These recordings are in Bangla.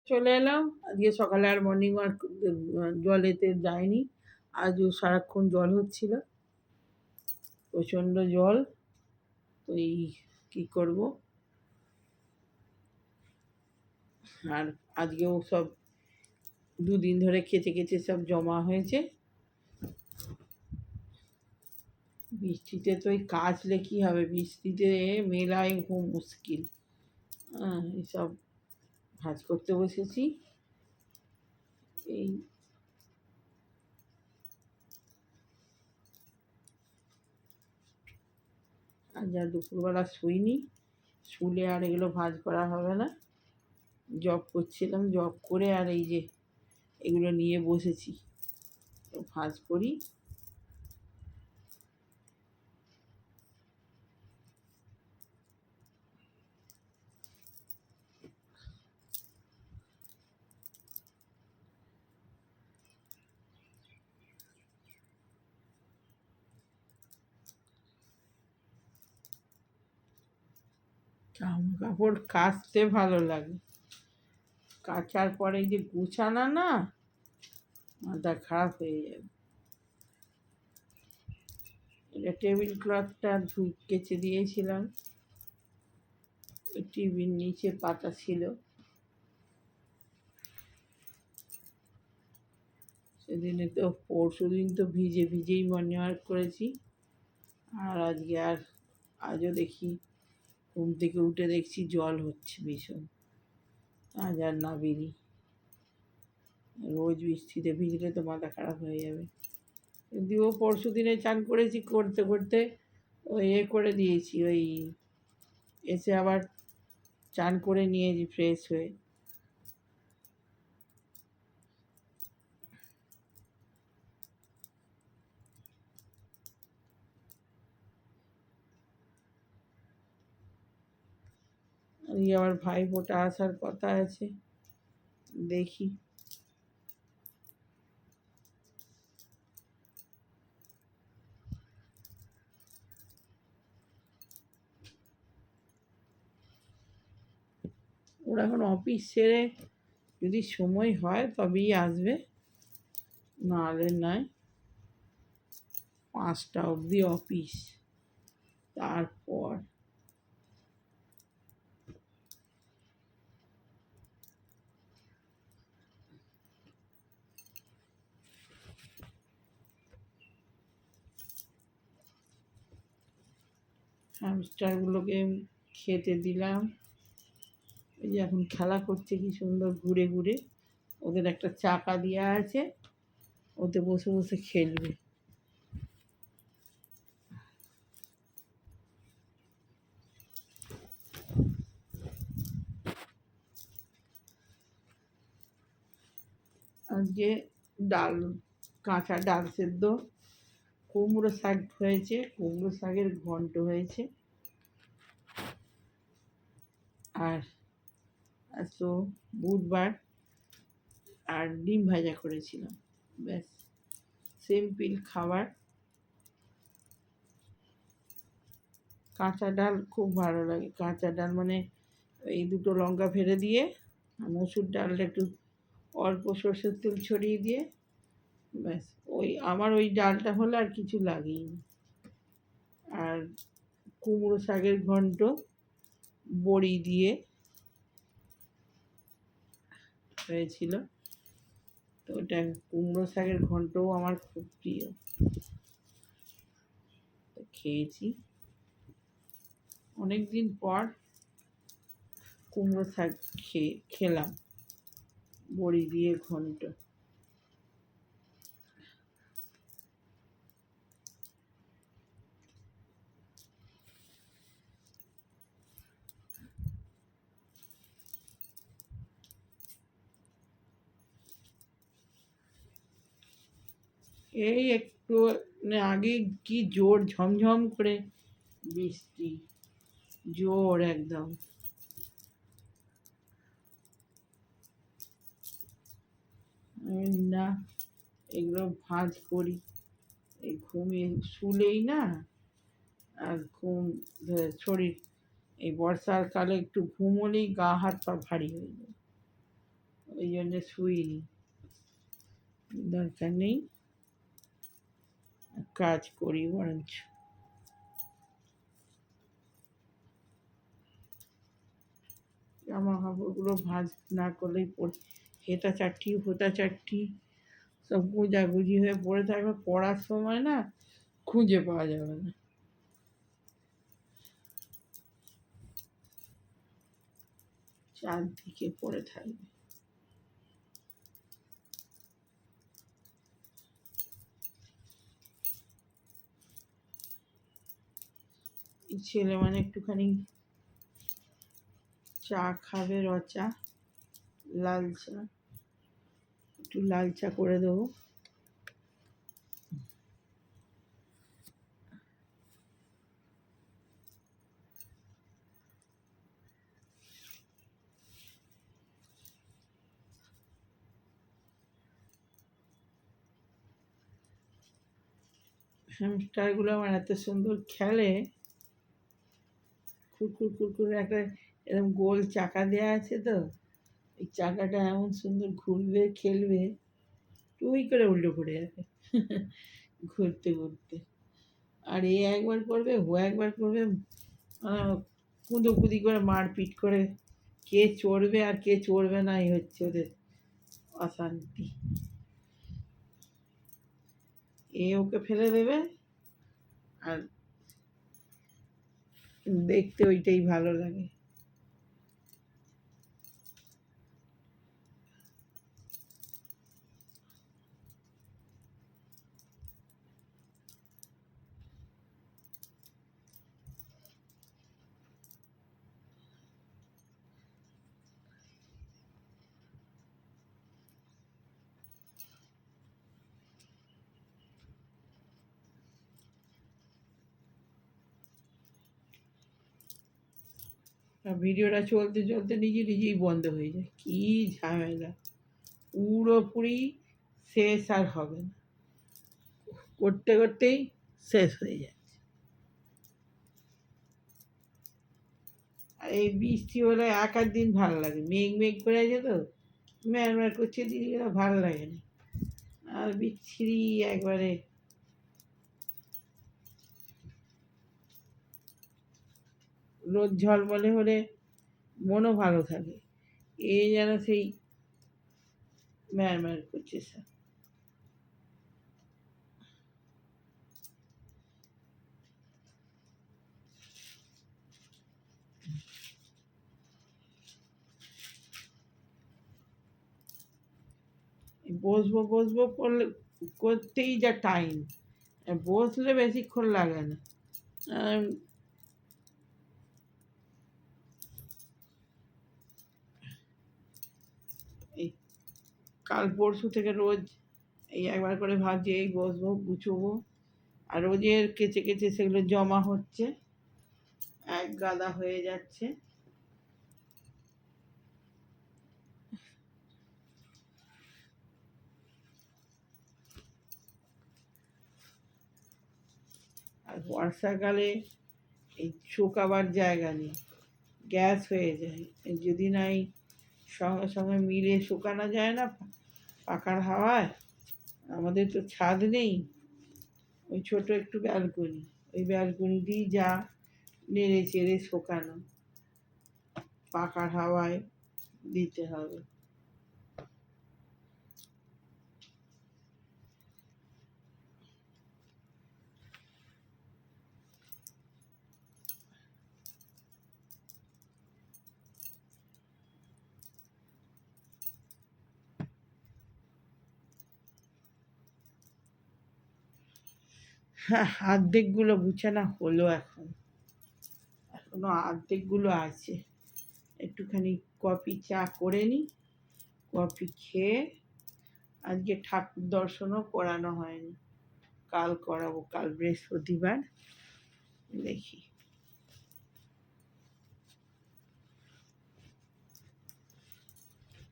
চলে এলাম। আজকে সকালে আর মর্নিং ওয়াক জলেতে যাইনি। আজও সারাক্ষণ জল হচ্ছিল, প্রচণ্ড জল। তো এই কী করবো। আর আজকেও সব দুদিন ধরে কেচে কেচে সব জমা হয়েছে। বৃষ্টিতে তো এই কাচলে কী হবে, বৃষ্টিতে মেলাই খুব মুশকিল। এইসব ভাঁজ করতে বসেছি। এই আজ আর দুপুরবেলা শুইনি, শুলে আর এগুলো ভাঁজ করা হবে না। জব করছিলাম, জব করে আর এই যে এগুলো নিয়ে বসেছি, ভাঁজ করি। জামা কাপড় কাচতে ভালো লাগে, কাচার পরে যে গুছানো না, মাথা খারাপ হয়ে যাবে। এটা টেবিল ক্লথটা কেচে দিয়েছিলাম, টিভির নিচে পাতা ছিল, সেদিনে তো পরশু দিন তো ভিজে ভিজেই মর্নিং ওয়াক করেছি। আর আজও দেখি, ঘুম থেকে উঠে দেখছি জল হচ্ছে ভীষণ। আজ আর নাবিনি, রোজ বৃষ্টিতে ভিজলে তো মাথা খারাপ হয়ে যাবে। যদিও পরশু দিনে চান করেছি, করতে করতে ওই করে দিয়েছি, ওই এসে আবার চান করে নিয়েছি ফ্রেশ হয়ে। আমার ভাইফোঁটা আসার কথা আছে, দেখি। ওরা এখন অফিস সেরে যদি সময় হয় তবেই আসবে, নাহলে নয়। 5টা অবধি অফিস, তারপর হ্যামস্টারগুলোকে খেতে দিলাম। এই যে এখন খেলা করছে কি সুন্দর ঘুরে ঘুরে, ওদের একটা চাকা দেওয়া আছে, ওতে বসে বসে খেলবে। আজকে ডাল, কাঁচা ডাল সেদ্ধ, কুমড়ো শাক হয়েছে, কুমড়ো শাকের ঘন্ট হয়েছে, আর আজ তো বুধবার, আর ডিম ভাজা করেছিলাম। ব্যাস, সিম্পল খাবার। কাঁচা ডাল খুব ভালো লাগে, কাঁচা ডাল মানে এই দুটো লঙ্কা ফেলে দিয়ে, মসুর ডালটা একটু অল্প সর্ষের তেল ছড়িয়ে দিয়ে, ব্যাস আমার ওই ডালটা হলে আর কিছু লাগেই না। আর কুমড়ো শাকের ঘন্ট বড়ি দিয়ে হয়েছিল, তো ওটা কুমড়ো শাকের ঘন্টও আমার খুব প্রিয়, খেয়েছি। অনেক দিন পর কুমড়ো শাক খেলাম, বড়ি দিয়ে ঘন্ট। এই একটু আগে কি জোর ঝমঝম করে বৃষ্টি, জোর একদম। না, এগুলো ভাঁজ করি, এই ঘুমিয়ে শুলেই না, আর ঘুম শরীর, এই বর্ষার কালে একটু ঘুমোলেই গা হাত পা ভারী হয়ে যায়। সেই জন্য শুইনি, দরকার নেই, কাজ করি বরঞ্চ। জামা কাপড়গুলো ভাঁজ না করলেই হেতা চারটি হোতা চারটি সব গুজাগুজি হয়ে পড়ে থাকবে, পড়ার সময় না খুঁজে পাওয়া যাবে না। চারদিকে পড়ে থাকবে। ছেলে মানে একটুখানি চা খাবে, রচা, লাল চা, একটু লাল চা করে দেবো। হ্যামস্টারগুলো আমার এত সুন্দর খেলে, কুরকুর কুরকুর একটা এরকম গোল চাকা দেওয়া আছে তো, এই চাকাটা এমন সুন্দর ঘুরবে খেলবে, টুই করে উল্টে পড়ে যাবে ঘুরতে ঘুরতে। আর এ একবার করবে, ও একবার করবে, কুঁদোকুদি করে মারপিট করে কে চড়বে আর কে চড়বে না, এই হচ্ছে ওদের অশান্তি। এ ওকে ফেলে দেবে, আর দেখতে ওইটাই ভালো লাগে। আর ভিডিওটা চলতে চলতে নিজে নিজেই বন্ধ হয়ে যায়, কি ঝামেলা, পুরোপুরি শেষ আর হবে না, করতে করতেই শেষ হয়ে যায়। আর এই বৃষ্টি হলে এক আধ দিন ভালো লাগে, মেঘ মেঘ করে আছে তো, ম্যার ম্যার করছে দিদিগুলো, ভালো লাগে না। আর বিচ্ছিরি একবারে, রোদ ঝলমলে হলে মনও ভালো থাকে, এ যেন সেই ম্যার ম্যার করছে সব। বসবো বসবো করলে করতেই যা টাইম, বসলে বেশিক্ষণ লাগে না। আর এই কাল পরশু থেকে রোজ এই একবার করে ভাবছি এই বসবো গুছোবো, আর রোজের কেচে কেচে সেগুলো জমা হচ্ছে, এক গাদা হয়ে যাচ্ছে। আর বর্ষাকালে এই শুকাবার জায়গা নেই, গ্যাস হয়ে যায় যদি নাই সঙ্গে সঙ্গে মিলে শুকানো যায় না পাখার হাওয়ায়। আমাদের তো ছাদ নেই, ওই ছোট একটু ব্যালকনি, ওই ব্যালকনি দিয়েই যা নেড়ে চেড়ে শোকানো, পাখার হাওয়ায় দিতে হবে। হ্যাঁ, অর্ধেকগুলো গুছানো হলো, এখনো অর্ধেকগুলো আছে। একটুখানি কফি চা করে নিই, কফি খেয়ে, আজকে ঠাকুর দর্শনও করানো হয়নি, কাল করাবো, কাল বৃহস্পতিবার, দেখি।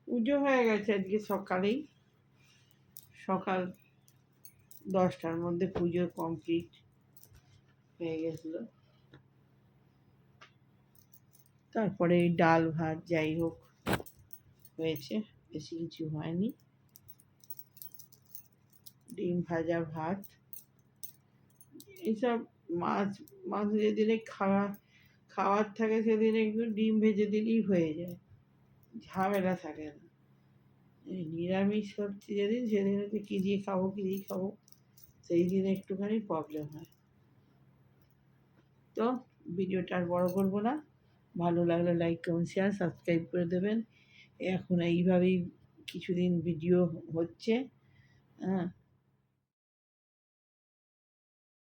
পুজো হয়ে গেছে আজকে সকালেই, সকাল 10টার মধ্যে পুজো কমপ্লিট হয়ে গেছিলো। তারপরে ডাল ভাত যাই হোক হয়েছে। বেশি কিছু হয়নি। ডিম ভাজা, ভাত, এইসব। মাছ মাছ যেদিনে খাওয়ার থাকে সেদিনে একটু ডিম ভেজে দিলেই হয়ে যায়, ঝামেলা থাকে না। এই নিরামিষ হচ্ছে যেদিন, সেদিন হচ্ছে কী দিয়ে খাবো কী দিয়ে খাবো, সেই দিনে একটুখানি প্রবলেম হয়। তো ভিডিওটা আর বড় করবো না। ভালো লাগলে লাইক, কমেন্ট, শেয়ার, সাবস্ক্রাইব করে দেবেন। এখন এইভাবেই কিছুদিন ভিডিও হচ্ছে, হ্যাঁ।